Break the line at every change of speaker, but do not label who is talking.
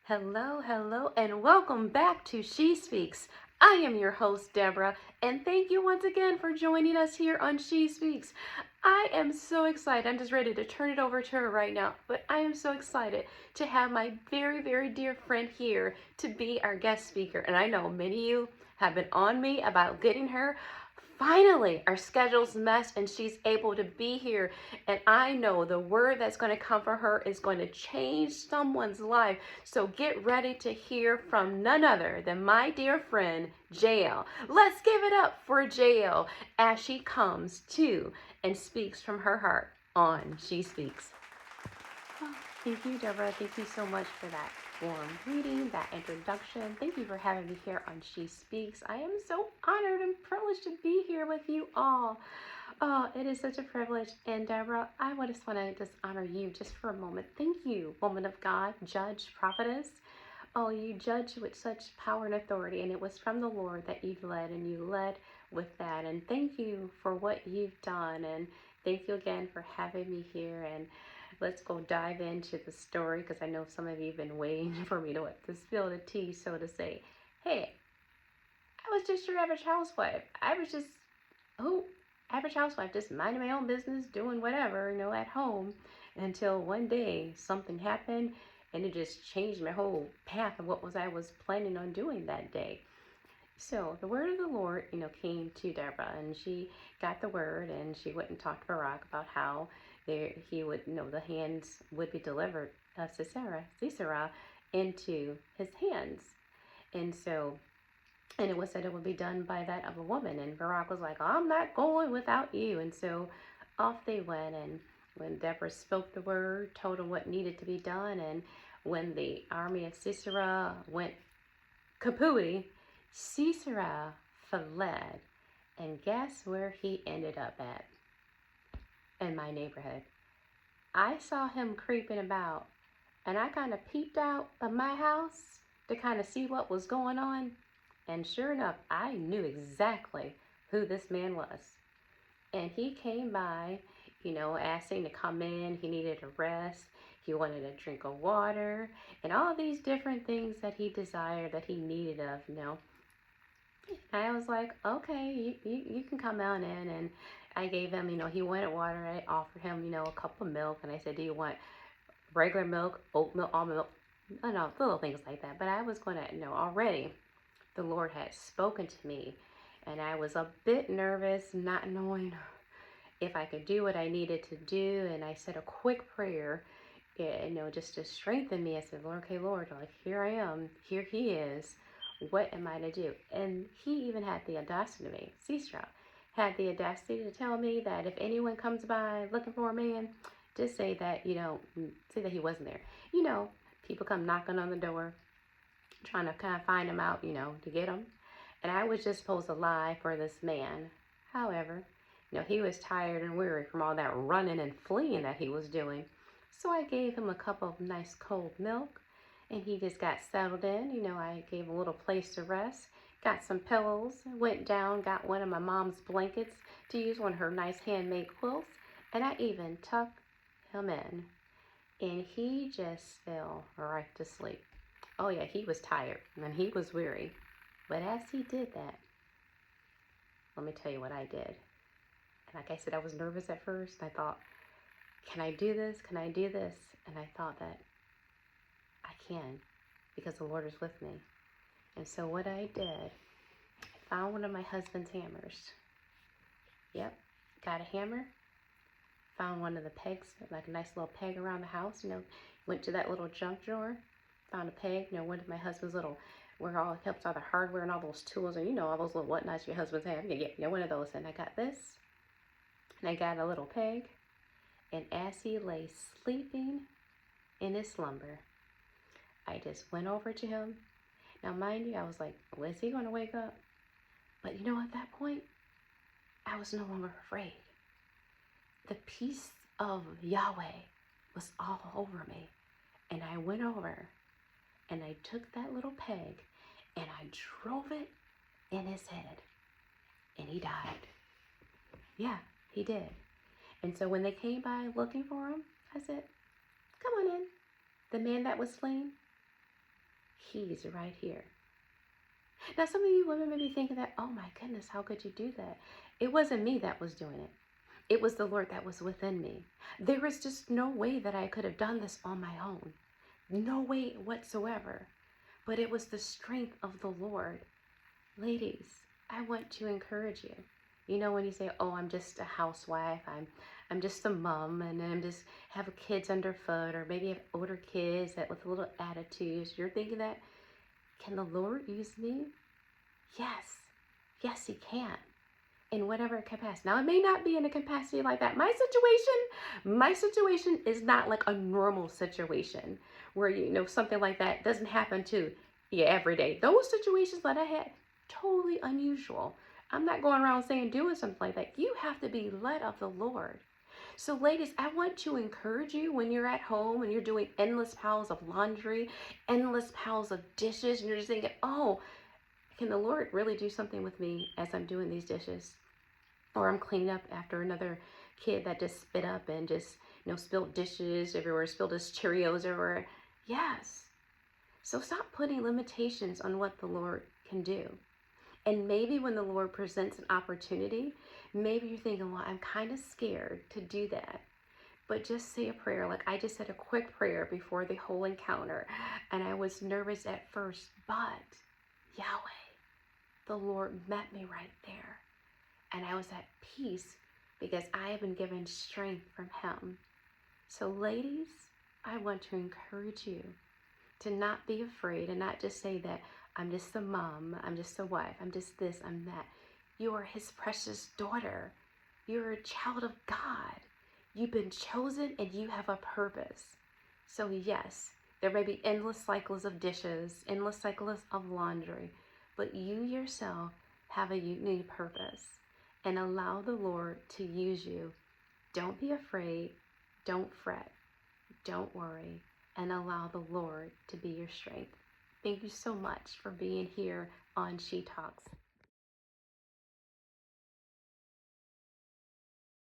Hello, hello, and welcome back to She Speaks. I am your host, Deborah, and thank you once again for joining us here on She Speaks. I am so excited. I'm just ready to turn it over to her right now, but I am so excited to have my very, very dear friend here to be our guest speaker. And I know many of you have been on me about getting her. Finally, our schedules meshed and she's able to be here. And I know the word that's going to come for her is going to change someone's life. So get ready to hear from none other than my dear friend, JL. Let's give it up for JL as she comes to and speaks from her heart on She Speaks. Oh, thank you, Deborah. Thank you so much for that warm greeting, that introduction. Thank you for having me here on She Speaks. I am so honored and privileged to be here with you all. Oh, it is such a privilege. And Deborah, I just want to honor you just for a moment. Thank you, woman of God, judge, prophetess. Oh, you judge with such power and authority, and it was from the Lord that you've led, and you led with that. And thank you for what you've done, and thank you again for having me here. And let's go dive into the story because I know some of you have been waiting for me to spill the tea, so to say. Hey, I was just your average housewife. I was just average housewife, just minding my own business, doing whatever, at home, until one day something happened and it just changed my whole path of I was planning on doing that day. So the word of the Lord, came to Deborah, and she got the word, and she went and talked to Barak about how he would, the hands would be delivered, Sisera, into his hands. And so, and it was said it would be done by that of a woman. And Barak was like, I'm not going without you. And so off they went. And when Deborah spoke the word, told him what needed to be done, and when the army of Sisera went kapooey, Sisera fled. And guess where he ended up at? In my neighborhood. I saw him creeping about, and I kind of peeped out of my house to kind of see what was going on. And sure enough, I knew exactly who this man was. And he came by, asking to come in. He needed a rest. He wanted a drink of water and all these different things that he desired, that he needed of. I was like, okay, you can come on in. And I gave him, he wanted water. I offered him, a cup of milk. And I said, do you want regular milk, oat milk, almond milk? No, little things like that. But I was going to, already the Lord had spoken to me. And I was a bit nervous, not knowing if I could do what I needed to do. And I said a quick prayer, just to strengthen me. I said, Lord, okay, Lord, like, here I am. Here he is. What am I to do? And he even had the audacity, Sisera had the audacity to tell me that if anyone comes by looking for a man, just say that, say that he wasn't there. People come knocking on the door, trying to kind of find him out, to get him. And I was just supposed to lie for this man. However, he was tired and weary from all that running and fleeing that he was doing. So I gave him a cup of nice cold milk, and he just got settled in. I gave him a little place to rest, got some pillows, went down, got one of my mom's blankets to use, one of her nice handmade quilts, and I even tucked him in. And he just fell right to sleep. Oh yeah, he was tired and he was weary. But as he did that, let me tell you what I did. And like I said, I was nervous at first. I thought, can I do this? Can I do this? And I thought that I can, because the Lord is with me. And so what I did, I found one of my husband's hammers. Yep, got a hammer, found one of the pegs, like a nice little peg around the house, went to that little junk drawer, found a peg, one of my husband's little, where all helps all the hardware and all those tools and all those little whatnots your husband's have. You get one of those. And I got this, and I got a little peg, and as he lay sleeping in his slumber, I just went over to him. Now, mind you, I was like, well, is he going to wake up? But at that point, I was no longer afraid. The peace of Yahweh was all over me. And I went over, and I took that little peg, and I drove it in his head, and he died. Yeah, he did. And so when they came by looking for him, I said, come on in. The man that was fleeing, He's right here. Now, some of you women may be thinking that, oh my goodness, how could you do that? It wasn't me that was doing it. It was the Lord that was within me. There was just no way that I could have done this on my own. No way whatsoever. But it was the strength of the Lord. Ladies, I want to encourage you. You know, when you say, oh, I'm just a housewife, I'm just a mom, and I'm just have kids underfoot, or maybe have older kids that with little attitudes, you're thinking that, can the Lord use me? Yes. Yes, he can. In whatever capacity. Now, it may not be in a capacity like that. My situation is not like a normal situation where, you know, something like that doesn't happen to you every day. Those situations that I had, totally unusual. I'm not going around saying doing something like that. You have to be led of the Lord. So ladies, I want to encourage you when you're at home and you're doing endless piles of laundry, endless piles of dishes, and you're just thinking, oh, can the Lord really do something with me as I'm doing these dishes? Or I'm cleaning up after another kid that just spit up and just, you know, spilled dishes everywhere, spilled his Cheerios everywhere. Yes. So stop putting limitations on what the Lord can do. And maybe when the Lord presents an opportunity, maybe you're thinking, well, I'm kind of scared to do that. But just say a prayer. Like I just said a quick prayer before the whole encounter. And I was nervous at first, but Yahweh, the Lord met me right there. And I was at peace because I have been given strength from him. So ladies, I want to encourage you to not be afraid and not just say that I'm just a mom, I'm just a wife, I'm just this, I'm that. You are his precious daughter. You're a child of God. You've been chosen and you have a purpose. So yes, there may be endless cycles of dishes, endless cycles of laundry, but you yourself have a unique purpose. And allow the Lord to use you. Don't be afraid. Don't fret. Don't worry. And allow the Lord to be your strength. Thank you so much for being here on She Talks.